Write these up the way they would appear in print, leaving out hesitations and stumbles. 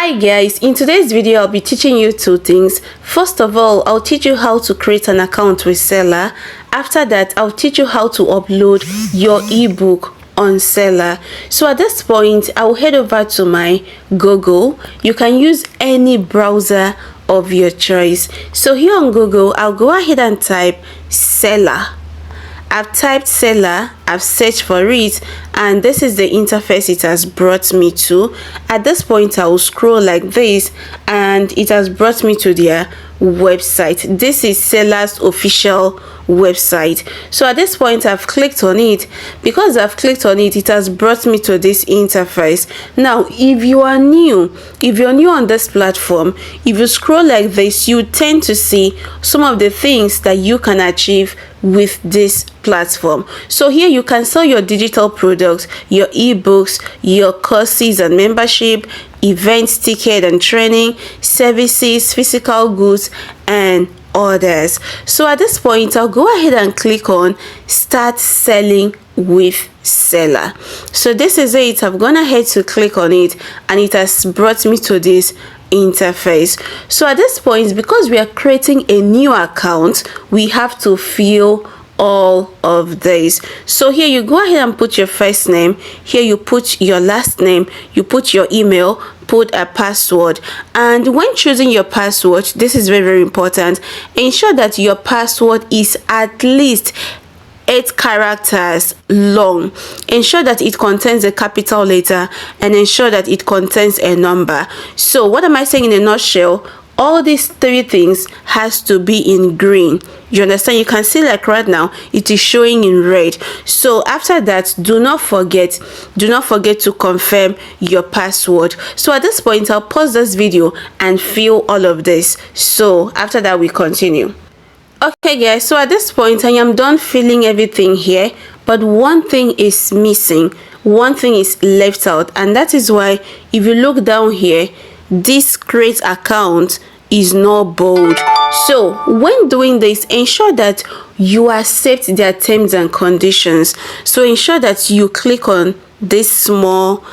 Hi guys, in today's video I'll be teaching you two things. First of all, I'll teach you how to create an account with Selar. After that, I'll teach you how to upload your ebook on Selar. So at this point, I'll head over to my Google. You can use any browser of your choice. So here on Google, I'll go ahead and type Selar. I've typed Selar, I've searched for it, and this is the interface it has brought me to. At this point, I will scroll like this and it has brought me to their website. This is Selar's official website. So at this point, I've clicked on it. Because I've clicked on it, it has brought me to this interface. Now if you're new on this platform, if you scroll like this, you tend to see some of the things that you can achieve with this platform. So here you can sell your digital products, your ebooks, your courses and membership, events, ticket and training, services, physical goods and others. So at this point, I'll go ahead and click on start selling with Selar. So this is it. I've gone ahead to click on it and it has brought me to this interface. So at this point, because we are creating a new account, we have to fill all of this. So here you go ahead and put your first name, here you put your last name, you put your email, put a password. And when choosing your password, this is very important. Ensure that your password is at least 8 characters long. Ensure that it contains a capital letter and ensure that it contains a number. So what am I saying in a nutshell? All these three things has to be in green. You understand? You can see like right now it is showing in red. So after that, do not forget to confirm your password. So at this point, I'll pause this video and fill all of this. So after that, we continue. Okay guys, so at this point I am done filling everything here, but one thing is missing, one thing is left out, and that is why if you look down here, this create account is not bold. So when doing this, ensure that you accept their terms and conditions. So ensure that you click on this small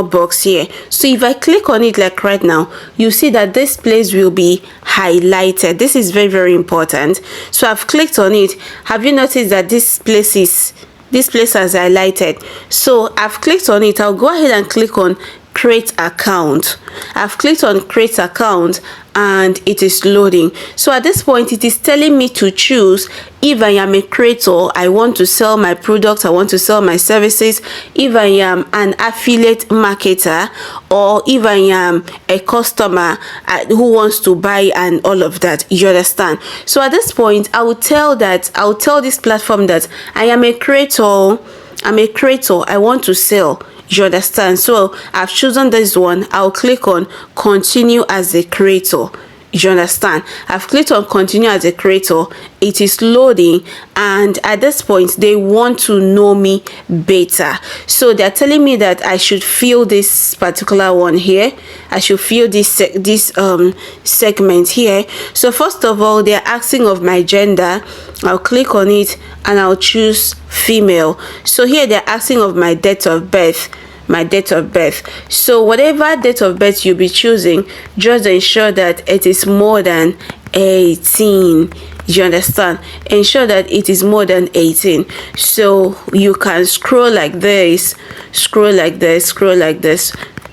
box here. So if I click on it like right now, you see that this place will be highlighted. This is very important. So I've clicked on it. Have you noticed that this place has highlighted? So I've clicked on it. I'll go ahead and click on create account. I've clicked on create account and it is loading. So at this point, it is telling me to choose if I am a creator, I want to sell my products, I want to sell my services, if I am an affiliate marketer, or if I am a customer who wants to buy and all of that. You understand? So at this point, I will tell this platform that I am a creator, I want to sell. You understand? So I've chosen this one. I'll click on continue as a creator. You understand? I've clicked on continue as a creator. It is loading, and at this point they want to know me better. So they're telling me that I should fill this particular one here. I should fill this segment here. So first of all, they're asking of my gender. I'll click on it and I'll choose female. So here they're asking of my date of birth. So whatever date of birth you'll be choosing, just ensure that it is more than 18. You understand? Ensure that it is more than 18. So you can scroll like this.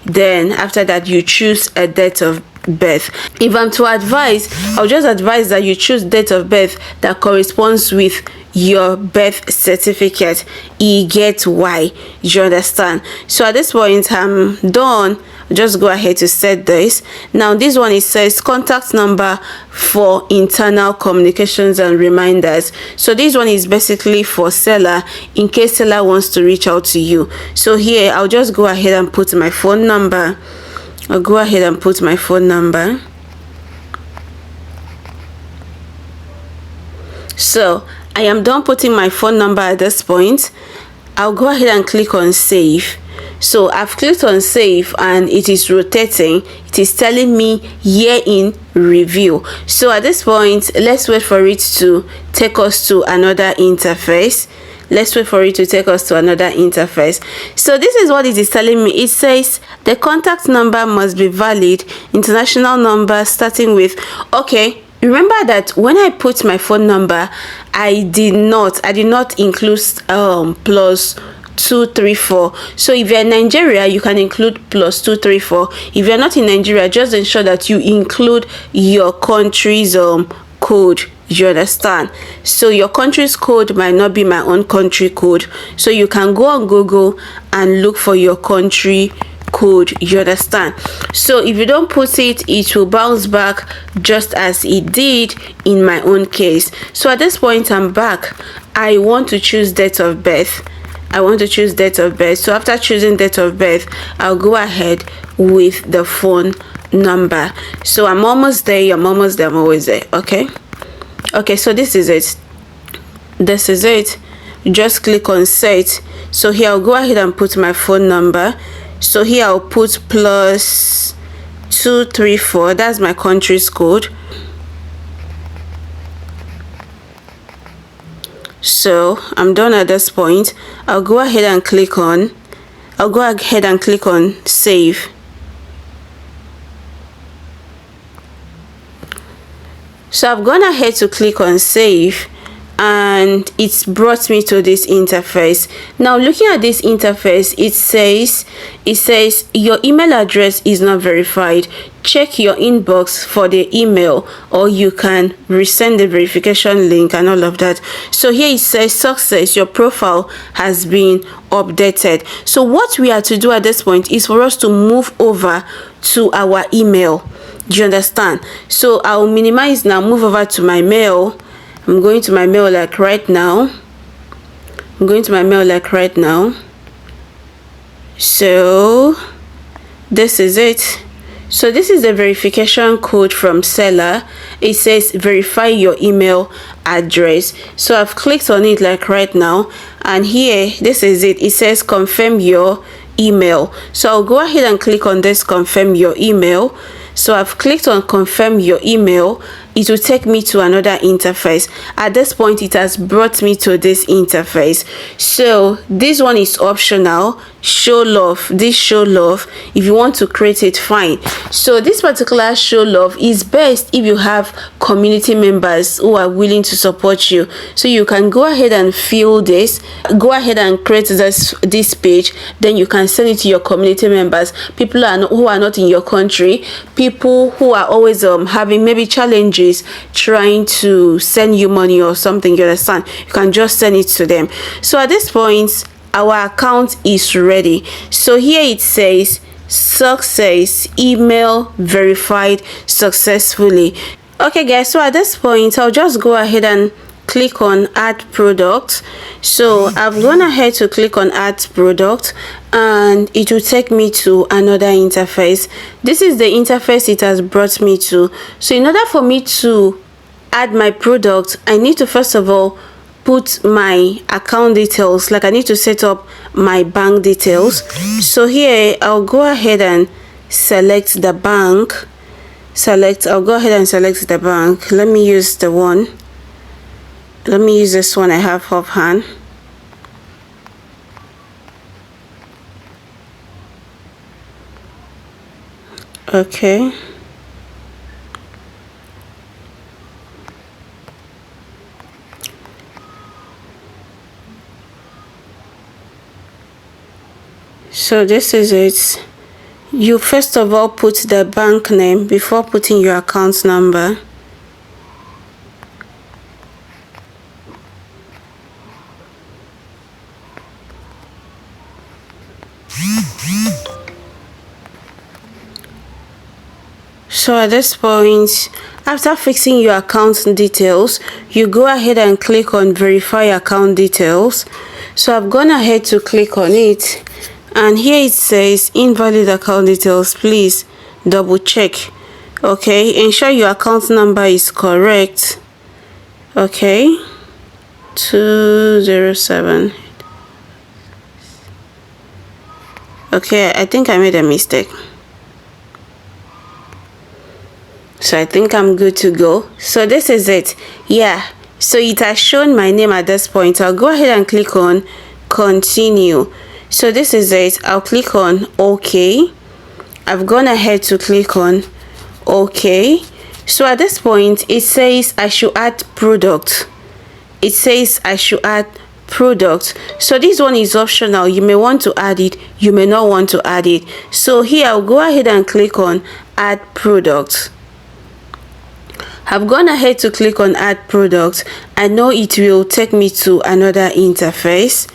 Then after that, you choose a date of birth. If I'm to advise, I'll just advise that you choose date of birth that corresponds with your birth certificate. You get why. You understand? So at this point, I'm done. Just go ahead to set this. Now this one, it says contact number for internal communications and reminders. So this one is basically for Selar in case Selar wants to reach out to you. So here I'll just go ahead and put my phone number. So I am done putting my phone number at this point. I'll go ahead and click on save. So I've clicked on save and it is rotating. It is telling me year in review. So at this point, let's wait for it to take us to another interface. let's wait for it to take us to another interface. So this is what it is telling me. It says the contact number must be valid, international number starting with, okay, remember that when I put my phone number, I did not include plus 234. So if you're in Nigeria, you can include plus 234. If you're not in Nigeria, just ensure that you include your country's code. You understand? So your country's code might not be my own country code, so you can go on Google and look for your country code. You understand? So if you don't put it, it will bounce back just as it did in my own case. So at this point, I'm back. I want to choose date of birth. So after choosing date of birth, I'll go ahead with the phone number. So I'm almost there. I'm always there. Okay, so this is it. Just click on set. So here I'll go ahead and put my phone number. So here I'll put plus 234. That's my country's code. So I'm done at this point. I'll go ahead and click on save. So I've gone ahead to click on save, and it's brought me to this interface. Now looking at this interface, it says your email address is not verified. Check your inbox for the email, or you can resend the verification link and all of that. So here it says success, your profile has been updated. So what we are to do at this point is for us to move over to our email. Do you understand? So I'll minimize now, move over to my mail. I'm going to my mail like right now. So this is it. So this is the verification code from Selar. It says verify your email address. So I've clicked on it like right now, and here this is it. It says confirm your email. So I'll go ahead and click on this confirm your email. So I've clicked on confirm your email. It will take me to another interface. At this point, it has brought me to this interface. So this one is optional. Show love. This show love, if you want to create it, fine. So this particular show love is best if you have community members who are willing to support you. So you can go ahead and fill this, go ahead and create this page. Then you can send it to your community members, people who are not in your country, people who are always having maybe challenges trying to send you money or something. You understand? You can just send it to them. So at this point, our account is ready. So here it says success, email verified successfully. Okay guys, so at this point I'll just go ahead and click on add product. So I've gone ahead to click on add product, and it will take me to another interface. This is the interface it has brought me to. So in order for me to add my product, I need to first of all put my account details. Like I need to set up my bank details. So here I'll go ahead and select the bank. I'll go ahead and select the bank. Let me use this one I have offhand. Okay. So this is it. You first of all put the bank name before putting your account number. So at this point, after fixing your account details, you go ahead and click on verify account details. So I've gone ahead to click on it, and here it says invalid account details, please double check. Okay, ensure your account number is correct. Okay, 207. Okay, I think I made a mistake. So I think I'm good to go. So this is it. Yeah, So it has shown my name at this point. I'll go ahead and click on continue. So this is it. I'll click on OK. I've gone ahead to click on OK. So at this point it says I should add product. It says I should add product. So this one is optional. You may want to add it, you may not want to add it. So here I'll go ahead and click on add product. I've gone ahead to click on add product. I know it will take me to another interface.